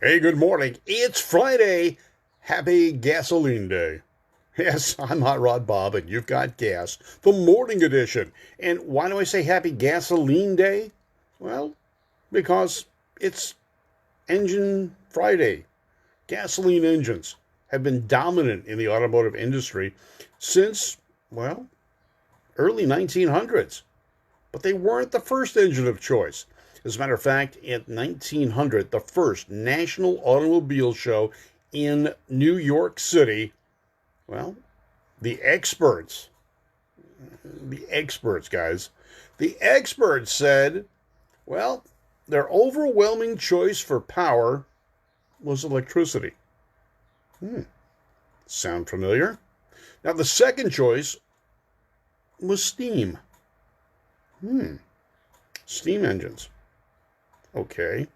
Hey, good morning. It's Friday. Happy Gasoline Day. Yes, I'm Hot Rod Bob, and you've got gas, the morning edition. And why do I say Happy Gasoline Day? Well, because it's Engine Friday. Gasoline engines have been dominant in the automotive industry since, well, early 1900s. But they weren't the first engine of choice. As a matter of fact, in 1900, the first National Automobile Show in New York City, well, the experts, guys, the experts said, well, their overwhelming choice for power was electricity. Sound familiar? Now, the second choice was steam. Steam engines. Okay.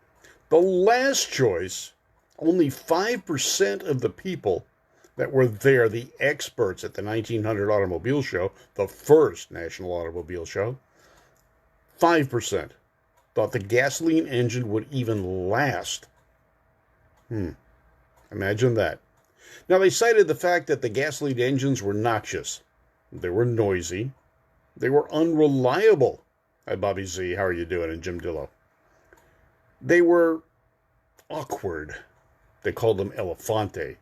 The last choice, only 5% of the people that were there, the experts at the 1900 Automobile Show, the first National Automobile Show, 5% thought the gasoline engine would even last. Imagine that. Now, they cited the fact that the gasoline engines were noxious. They were noisy. They were unreliable. Hi, Bobby Z. How are you doing? And Jim Dillo. They were awkward. They called them elefante.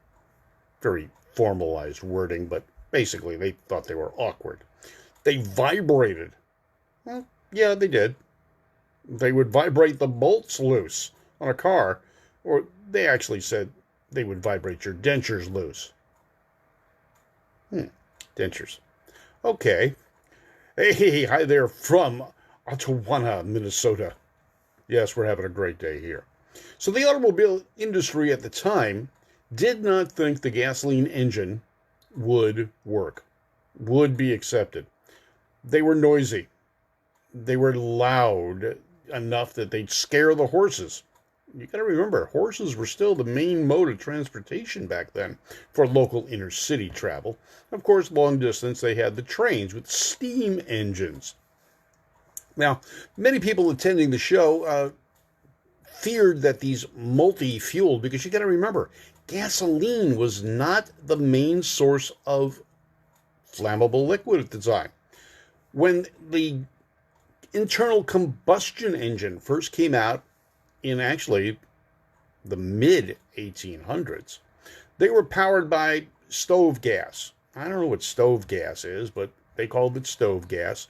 Very formalized wording, but basically they thought they were awkward. They vibrated. Well, yeah, they did. They would vibrate the bolts loose on a car, or they actually said they would vibrate your dentures loose. Dentures. Okay. Hey, hi there from Ottawa, Minnesota. Yes, we're having a great day here. So the automobile industry at the time did not think the gasoline engine would work, would be accepted. They were noisy. They were loud enough that they'd scare the horses. You got to remember, horses were still the main mode of transportation back then for local inner city travel. Of course, long distance, they had the trains with steam engines. Now, many people attending the show feared that these multi-fueled, because you got to remember, gasoline was not the main source of flammable liquid at the time. When the internal combustion engine first came out in actually the mid-1800s, they were powered by stove gas. I don't know what stove gas is, but they called it stove gas.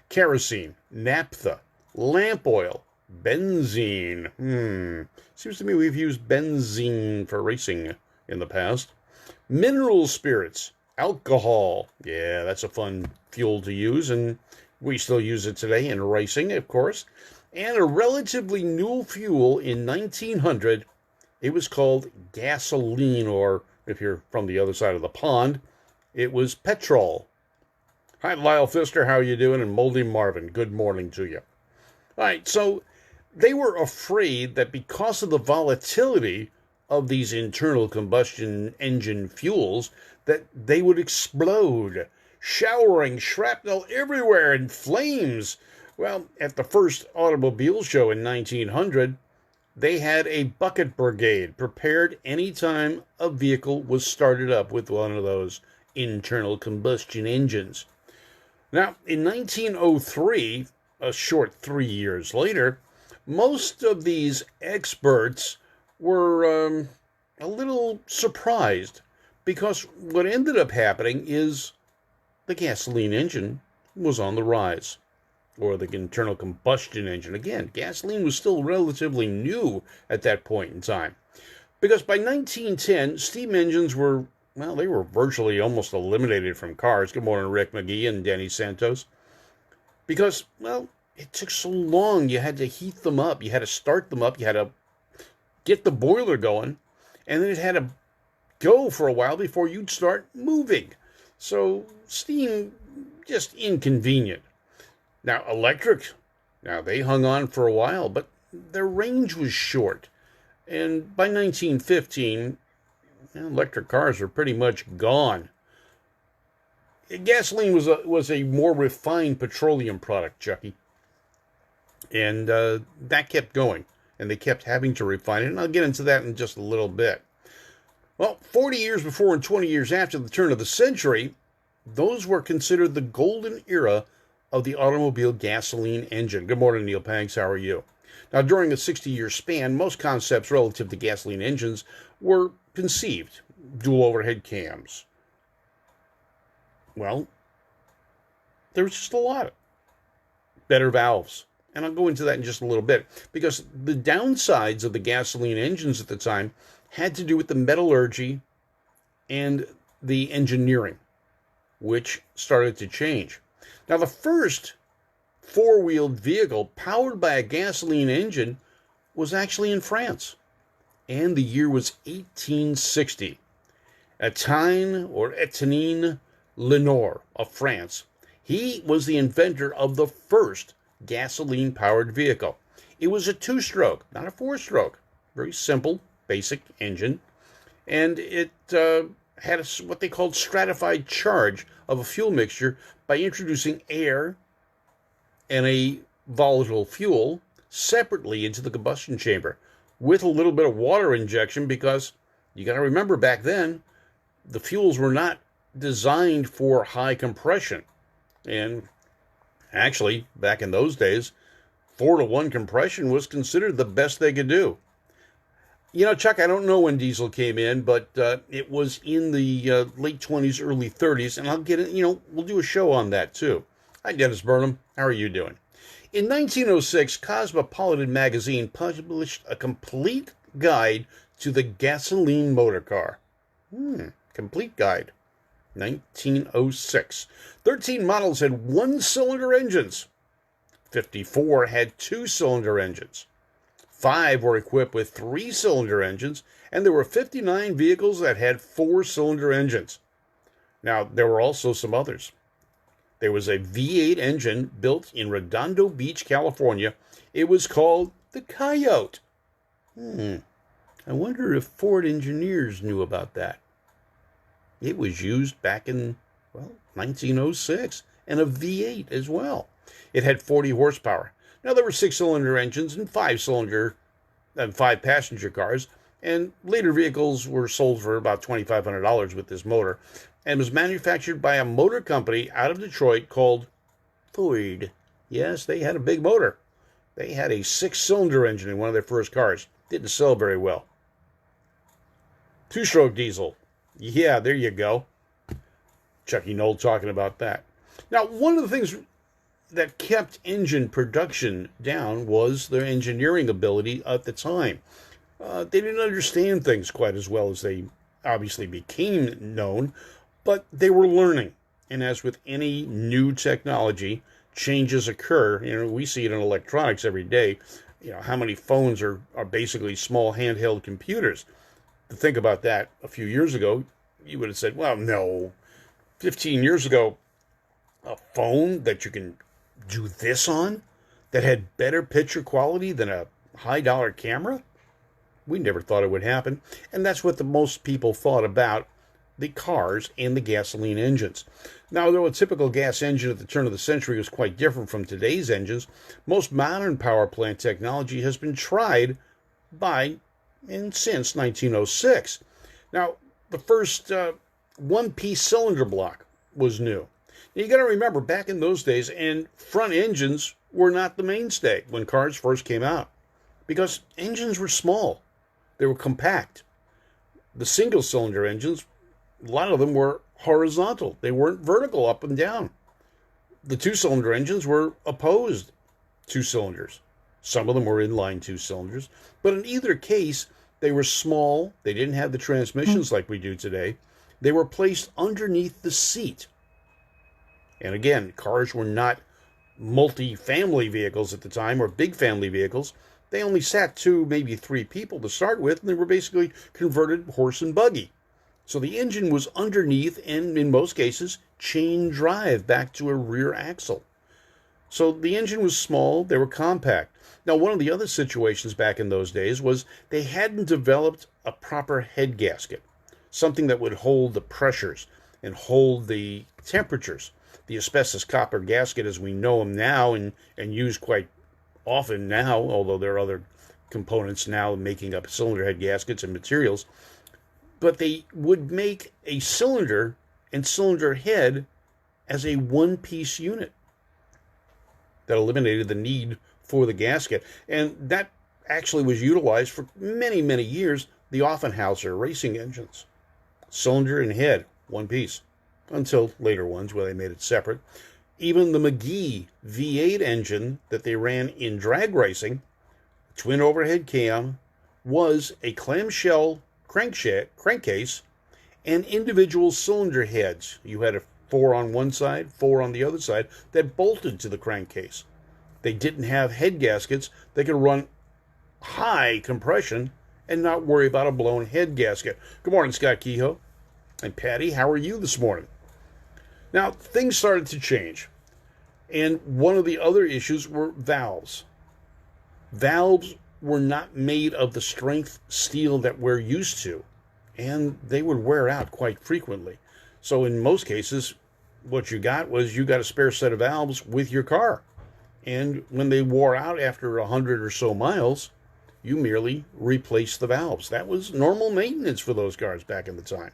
Kerosene, naphtha, lamp oil, benzene. Seems to me we've used benzene for racing in the past. Mineral spirits, alcohol. Yeah, that's a fun fuel to use, and we still use it today in racing, of course. And a relatively new fuel in 1900. It was called gasoline, or if you're from the other side of the pond, it was petrol. Hi, Lyle Pfister. How are you doing? And Moldy Marvin, good morning to you. All right, so they were afraid that because of the volatility of these internal combustion engine fuels, that they would explode, showering shrapnel everywhere and flames. Well, at the first automobile show in 1900, they had a bucket brigade prepared anytime a vehicle was started up with one of those internal combustion engines. Now, in 1903, a short 3 years later, most of these experts were a little surprised because what ended up happening is the gasoline engine was on the rise, or the internal combustion engine. Again, gasoline was still relatively new at that point in time, because by 1910, steam engines were, well, they were virtually almost eliminated from cars. Good morning, Rick McGee and Danny Santos. Because, well, it took so long. You had to heat them up. You had to start them up. You had to get the boiler going. And then it had to go for a while before you'd start moving. So steam, just inconvenient. Now, electric, now they hung on for a while, but their range was short. And by 1915, electric cars are pretty much gone. Gasoline was a more refined petroleum product, Chucky. And that kept going. and they kept having to refine it, and I'll get into that in just a little bit. Well, 40 years before and 20 years after the turn of the century, those were considered the golden era of the automobile gasoline engine. Good morning, Neil Panks. How are you? Now, during a 60-year span, most concepts relative to gasoline engines were conceived. Dual overhead cams. Well, there was just a lot. Better valves. And I'll go into that in just a little bit, because the downsides of the gasoline engines at the time had to do with the metallurgy and the engineering, which started to change. Now, the first four-wheeled vehicle powered by a gasoline engine was actually in France, and the year was 1860. Étienne Lenoir of France, he was the inventor of the first gasoline-powered vehicle. It was a two-stroke, not a four-stroke. Very simple, basic engine, and it had what they called stratified charge of a fuel mixture by introducing air and a volatile fuel separately into the combustion chamber with a little bit of water injection, because you got to remember, back then the fuels were not designed for high compression. And actually, back in those days, 4-to-1 compression was considered the best they could do. You know, Chuck, I don't know when diesel came in, but it was in the late 20s, early 30s, and I'll get it, we'll do a show on that too. Hi, Dennis Burnham. How are you doing? In 1906, Cosmopolitan magazine published a complete guide to the gasoline motor car. Complete guide. 1906. 13 models had one-cylinder engines. 54 had two-cylinder engines. 5 were equipped with three-cylinder engines, and there were 59 vehicles that had four-cylinder engines. Now, there were also some others. There was a V8 engine built in Redondo Beach, California. It was called the Coyote. I wonder if Ford engineers knew about that. It was used back in, 1906, and a V8 as well. It had 40 horsepower. Now, there were 6-cylinder engines and 5-cylinder and 5-passenger cars, and later vehicles were sold for about $2,500 with this motor, and was manufactured by a motor company out of Detroit called Ford. Yes, they had a big motor. They had a 6-cylinder engine in one of their first cars. Didn't sell very well. Two-stroke diesel. Yeah, there you go. Chucky Knoll talking about that. Now, one of the things that kept engine production down was their engineering ability at the time. They didn't understand things quite as well as they obviously became known, but they were learning. And as with any new technology, changes occur. We see it in electronics every day. How many phones are basically small handheld computers? To think about that a few years ago, you would have said, well, no. 15 years ago, a phone that you can do this on, that had better picture quality than a high-dollar camera? We never thought it would happen. And that's what the most people thought about the cars and the gasoline engines. Now, though a typical gas engine at the turn of the century was quite different from today's engines, most modern power plant technology has been tried by and since 1906. Now, the first one-piece cylinder block was new. Now, you got to remember, back in those days, and front engines were not the mainstay when cars first came out, because engines were small. They were compact. The single-cylinder engines, a lot of them were horizontal. They weren't vertical up and down. The two-cylinder engines were opposed two cylinders. Some of them were inline two cylinders. But in either case, they were small. They didn't have the transmissions like we do today. They were placed underneath the seat. And again, cars were not multi-family vehicles at the time, or big family vehicles. They only sat 2, maybe 3 people to start with, and they were basically converted horse and buggy. So the engine was underneath, and in most cases, chain drive back to a rear axle. So the engine was small, they were compact. Now, one of the other situations back in those days was they hadn't developed a proper head gasket, something that would hold the pressures and hold the temperatures. The asbestos copper gasket, as we know them now and use quite often now, although there are other components now making up cylinder head gaskets and materials, but they would make a cylinder and cylinder head as a one-piece unit. That eliminated the need for the gasket, and that actually was utilized for many, many years. The Offenhauser racing engines, cylinder and head, one piece, until later ones where they made it separate. Even the McGee V8 engine that they ran in drag racing, twin overhead cam, was a clamshell crankcase and individual cylinder heads. You had a 4 on one side, 4 on the other side, that bolted to the crankcase. They didn't have head gaskets. They could run high compression and not worry about a blown head gasket. Good morning, Scott Kehoe. And Patty, how are you this morning? Now, things started to change. And one of the other issues were valves. Valves were not made of the strength steel that we're used to, and they would wear out quite frequently. So in most cases, what you got a spare set of valves with your car. And when they wore out after 100 or so miles, you merely replaced the valves. That was normal maintenance for those cars back in the time.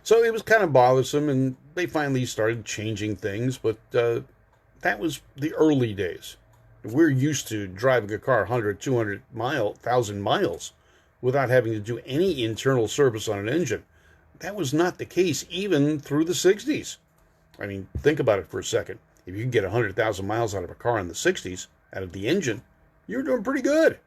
So it was kind of bothersome, and they finally started changing things, but that was the early days. We're used to driving a car 100, 200 1,000 miles without having to do any internal service on an engine. That was not the case even through the 60s. I mean, think about it for a second. If you could get 100,000 miles out of a car in the 60s, out of the engine, you're doing pretty good.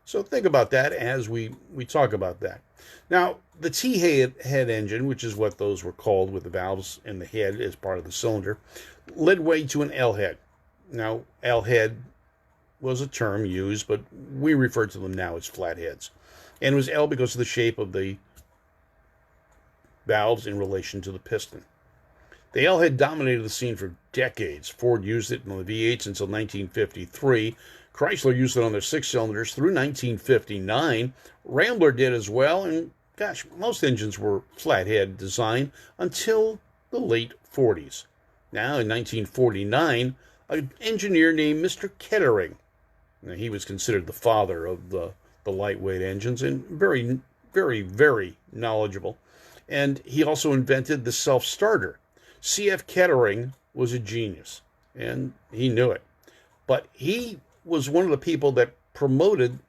So think about that as we talk about that. Now, the T-head engine, which is what those were called with the valves and the head as part of the cylinder, led way to an L-head. Now, L-head was a term used, but we refer to them now as flatheads. And it was L because of the shape of the valves in relation to the piston. The L-head dominated the scene for decades. Ford used it on the V8s until 1953. Chrysler used it on their 6-cylinders through 1959. Rambler did as well, and gosh, most engines were flathead design until the late 40s. Now, in 1949, an engineer named Mr. Kettering, now, he was considered the father of the lightweight engines and very, very, very knowledgeable. And he also invented the self-starter. C.F. Kettering was a genius, and he knew it. But he was one of the people that promoted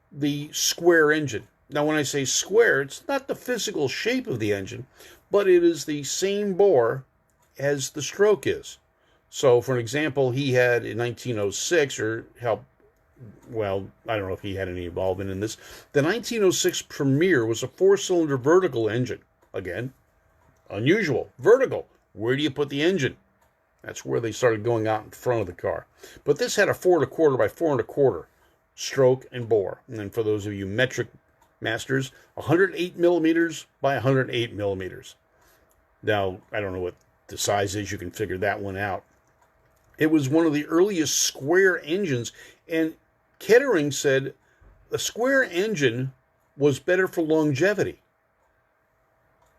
the square engine. Now, when I say square, it's not the physical shape of the engine, but it is the same bore as the stroke is. So, for an example, he had in 1906, or helped, well, I don't know if he had any involvement in this, the 1906 Premier was a 4-cylinder vertical engine. Again, unusual. Vertical. Where do you put the engine? That's where they started going out in front of the car. But this had a 4 1/4 by 4 1/4 stroke and bore. And then for those of you metric masters, 108 millimeters by 108 millimeters. Now, I don't know what the size is. You can figure that one out. It was one of the earliest square engines. And Kettering said the square engine was better for longevity.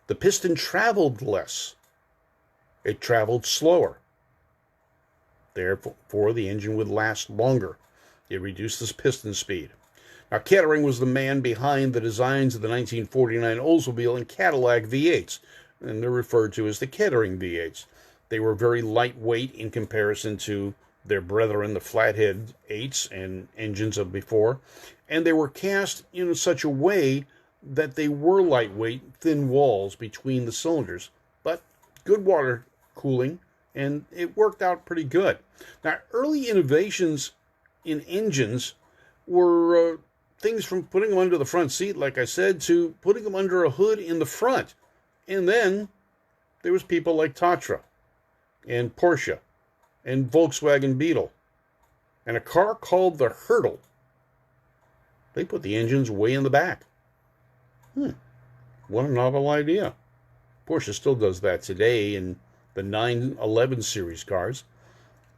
The piston traveled less. It traveled slower. Therefore, the engine would last longer. It reduced the piston speed. Now, Kettering was the man behind the designs of the 1949 Oldsmobile and Cadillac V8s, and they're referred to as the Kettering V8s. They were very lightweight in comparison to their brethren, the flathead 8s and engines of before, and they were cast in such a way that they were lightweight, thin walls between the cylinders, but good water cooling, and it worked out pretty good. Now, early innovations in engines were things from putting them under the front seat, like I said, to putting them under a hood in the front. And then there was people like Tatra and Porsche and Volkswagen Beetle and a car called the Hurdle. They put the engines way in the back. What a novel idea. Porsche still does that today in the 911 series cars.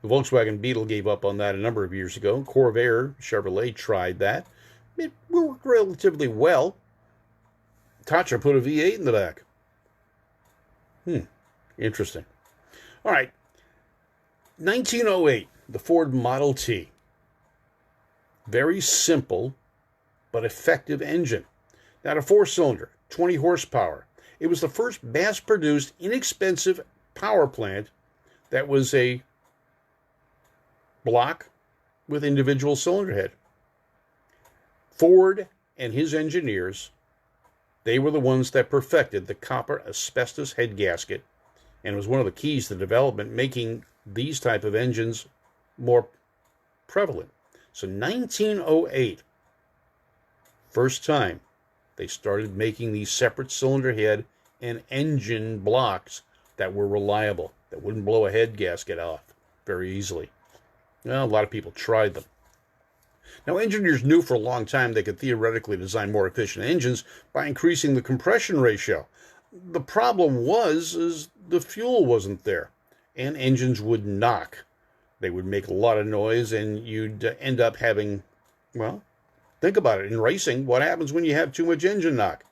The Volkswagen Beetle gave up on that a number of years ago. Corvair Chevrolet tried that. It worked relatively well. Tatra put a V8 in the back. Interesting. All right. 1908, the Ford Model T. Very simple but effective engine. Now, a 4-cylinder, 20 horsepower. It was the first mass-produced, inexpensive power plant that was a block with individual cylinder head. Ford and his engineers, they were the ones that perfected the copper asbestos head gasket, and it was one of the keys to development, making these type of engines more prevalent. So 1908, first time they started making these separate cylinder head and engine blocks that were reliable, that wouldn't blow a head gasket off very easily. Well, a lot of people tried them. Now, engineers knew for a long time they could theoretically design more efficient engines by increasing the compression ratio. The problem is the fuel wasn't there, and engines would knock. They would make a lot of noise, and you'd end up having, well, think about it. In racing, what happens when you have too much engine knock?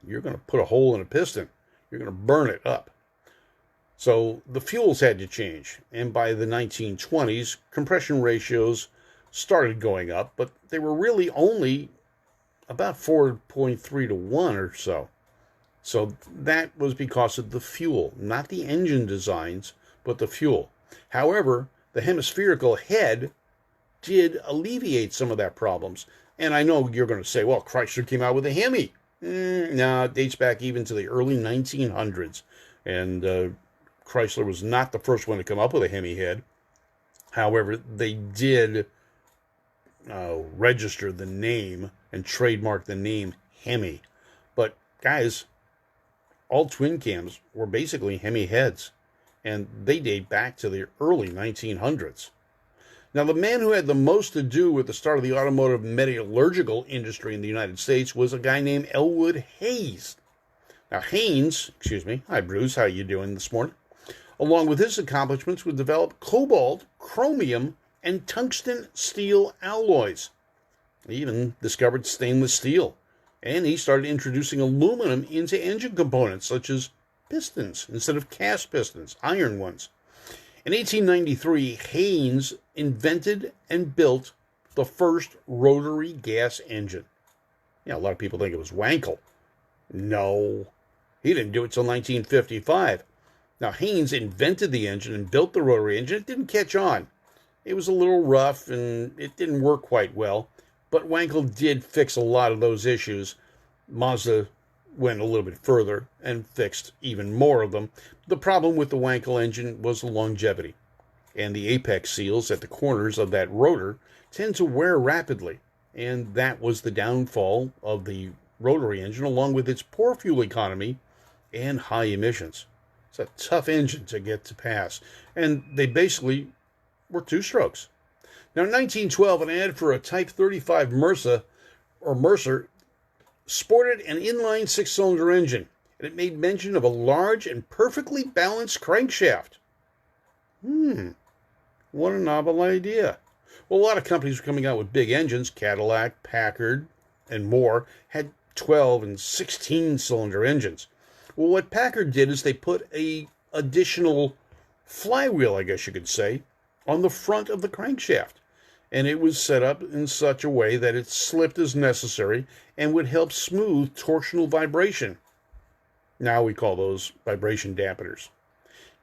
You're going to put a hole in a piston. You're going to burn it up. So the fuels had to change, and by the 1920s, compression ratios started going up, but they were really only about 4.3 to 1 or so. So that was because of the fuel, not the engine designs, but the fuel. However, the hemispherical head did alleviate some of that problems. And I know you're going to say, well, Chrysler came out with a Hemi. No, it dates back even to the early 1900s. And Chrysler was not the first one to come up with a Hemi head. However, they did register the name and trademark the name Hemi. But guys, all twin cams were basically Hemi heads, and they date back to the early 1900s. Now, the man who had the most to do with the start of the automotive metallurgical industry in the United States was a guy named Elwood Hayes. Now, hi Bruce, how you doing this morning? Along with his accomplishments, would develop cobalt, chromium, and tungsten steel alloys. He even discovered stainless steel, and he started introducing aluminum into engine components, such as pistons, instead of cast pistons, iron ones. In 1893, Hayes invented and built the first rotary gas engine. A lot of people think it was Wankel. No, he didn't do it until 1955. Now, Hayes invented the engine and built the rotary engine. It didn't catch on. It was a little rough and it didn't work quite well, but Wankel did fix a lot of those issues. Mazda went a little bit further and fixed even more of them. The problem with the Wankel engine was the longevity, and the apex seals at the corners of that rotor tend to wear rapidly, and that was the downfall of the rotary engine, along with its poor fuel economy and high emissions. It's a tough engine to get to pass, and they basically were two-strokes. Now, in 1912, an ad for a Type 35 Mercer sported an inline 6-cylinder engine, and it made mention of a large and perfectly balanced crankshaft. What a novel idea. Well, a lot of companies were coming out with big engines. Cadillac, Packard, and more had 12 and 16-cylinder engines. Well, what Packard did is they put a additional flywheel, I guess you could say, on the front of the crankshaft. And it was set up in such a way that it slipped as necessary and would help smooth torsional vibration. Now we call those vibration dampeners.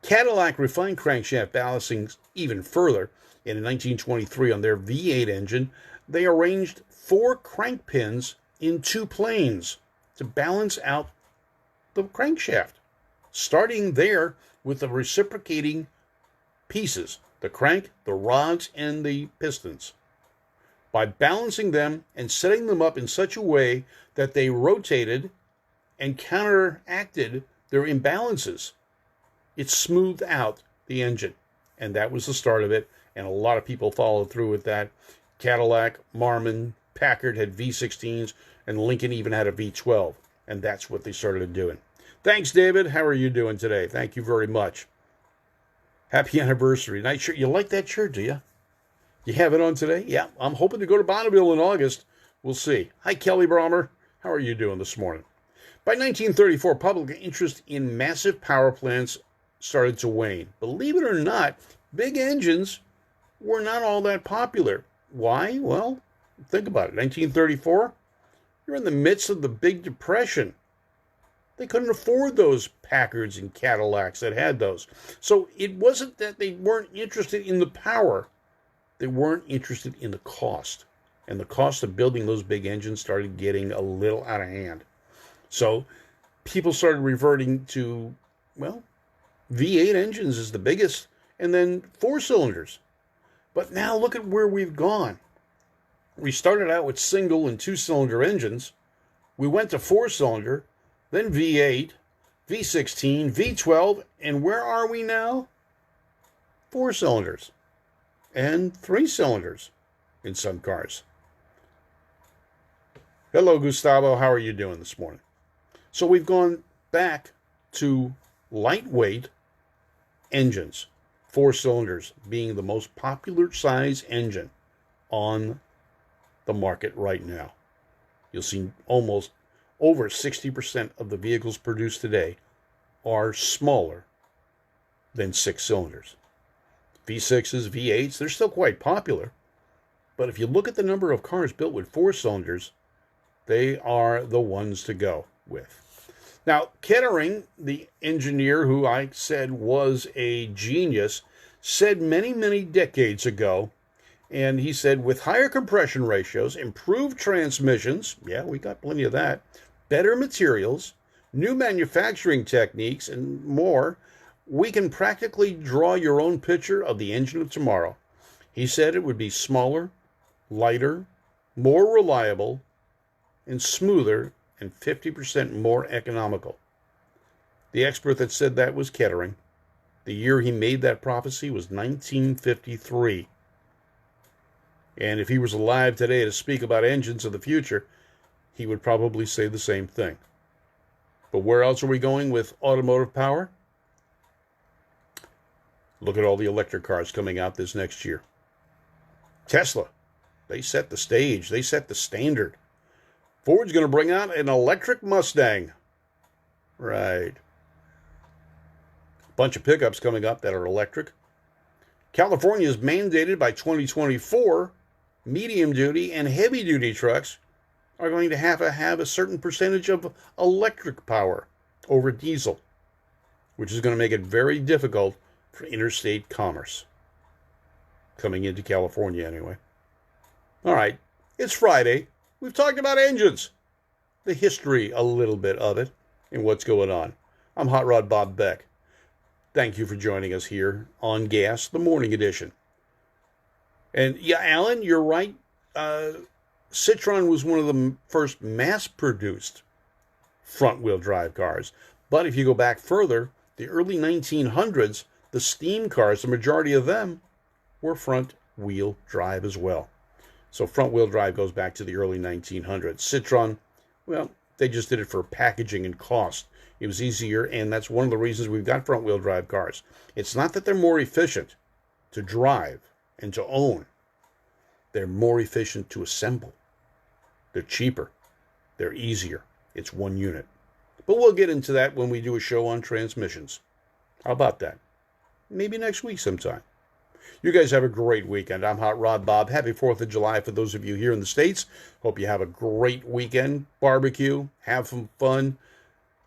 Cadillac refined crankshaft balancing even further. And in 1923, on their V8 engine, they arranged 4 crank pins in 2 planes to balance out the crankshaft, starting there with the reciprocating pieces, the crank, the rods, and the pistons. By balancing them and setting them up in such a way that they rotated and counteracted their imbalances, it smoothed out the engine. And that was the start of it, and a lot of people followed through with that. Cadillac, Marmon, Packard had V16s, and Lincoln even had a V12. And that's what they started doing. Thanks, David. How are you doing today? Thank you very much. Happy anniversary. Nice shirt. You like that shirt, do you? You have it on today? Yeah, I'm hoping to go to Bonneville in August. We'll see. Hi, Kelly Brommer. How are you doing this morning? By 1934, public interest in massive power plants started to wane. Believe it or not, big engines were not all that popular. Why? Well, Think about it. 1934, you're in the midst of the big depression. They couldn't afford those Packards and Cadillacs that had those. So it wasn't that they weren't interested in the power. They weren't interested in the cost. And the cost of building those big engines started getting a little out of hand. So people started reverting to, well, V8 engines is the biggest, and then 4 cylinders. But now look at where we've gone. We started out with single and 2-cylinder engines. We went to 4-cylinder, then V8, V16, V12, and where are we now? 4 cylinders and 3 cylinders in some cars. Hello, Gustavo. How are you doing this morning? So we've gone back to lightweight engines, 4 cylinders being the most popular size engine on the market right now. You'll see almost over 60% of the vehicles produced today are smaller than 6 cylinders. V6s, V8s, they're still quite popular. But if you look at the number of cars built with 4 cylinders, they are the ones to go with. Now, Kettering, the engineer who I said was a genius, said many, many decades ago, and he said, with higher compression ratios, improved transmissions, yeah, we got plenty of that, better materials, new manufacturing techniques, and more, we can practically draw your own picture of the engine of tomorrow. He said it would be smaller, lighter, more reliable, and smoother, and 50% more economical. The expert that said that was Kettering. The year he made that prophecy was 1953. And if he was alive today to speak about engines of the future, he would probably say the same thing. But where else are we going with automotive power? Look at all the electric cars coming out this next year. Tesla, they set the stage. They set the standard. Ford's going to bring out an electric Mustang. Right. Bunch of pickups coming up that are electric. California is mandated by 2024, medium-duty and heavy-duty trucks are going to have a certain percentage of electric power over diesel, which is going to make it very difficult for interstate commerce. Coming into California, anyway. All right, it's Friday. We've talked about engines, the history, a little bit of it, and what's going on. I'm Hot Rod Bob Beck. Thank you for joining us here on GAAS, the morning edition. And yeah, Alan, you're right. Citroen was one of the first mass-produced front-wheel drive cars. But if you go back further, the early 1900s, the steam cars, the majority of them were front-wheel drive as well. So front-wheel drive goes back to the early 1900s. Citroen, well, they just did it for packaging and cost. It was easier, and that's one of the reasons we've got front-wheel drive cars. It's not that they're more efficient to drive and to own. They're more efficient to assemble. They're cheaper. They're easier. It's one unit. But we'll get into that when we do a show on transmissions. How about that? Maybe next week sometime. You guys have a great weekend. I'm Hot Rod Bob. Happy 4th of July for those of you here in the States. Hope you have a great weekend. Barbecue. Have some fun.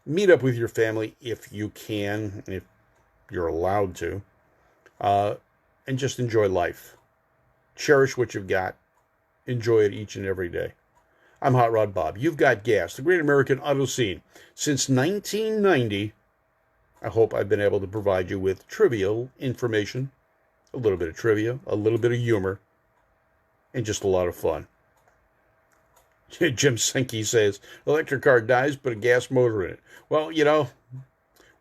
Meet up with your family if you can, if you're allowed to. And just enjoy life. Cherish what you've got. Enjoy it each and every day. I'm Hot Rod Bob. You've got GAAS, the Great American Auto Scene. Since 1990, I hope I've been able to provide you with trivial information, a little bit of trivia, a little bit of humor, and just a lot of fun. Jim Sankey says, electric car dies, but a gas motor in it. Well, you know,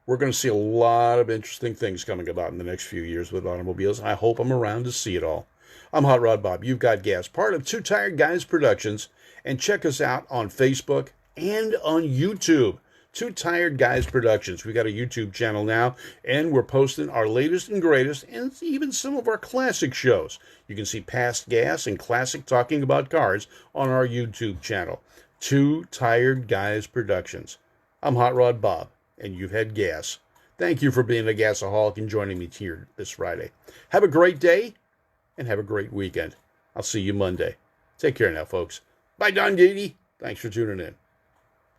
we're going to see a lot of interesting things coming about in the next few years with automobiles. I hope I'm around to see it all. I'm Hot Rod Bob. You've got GAAS, part of Two Tired Guys Productions. And check us out on Facebook and on YouTube. Two Tired Guys Productions. We got a YouTube channel now, and we're posting our latest and greatest, and even some of our classic shows. You can see past GAAS and classic talking about cars on our YouTube channel. Two Tired Guys Productions. I'm Hot Rod Bob, and you've had GAAS. Thank you for being a gasaholic and joining me here this Friday. Have a great day, and have a great weekend. I'll see you Monday. Take care now, folks. Bye, Don Gady. Thanks for tuning in.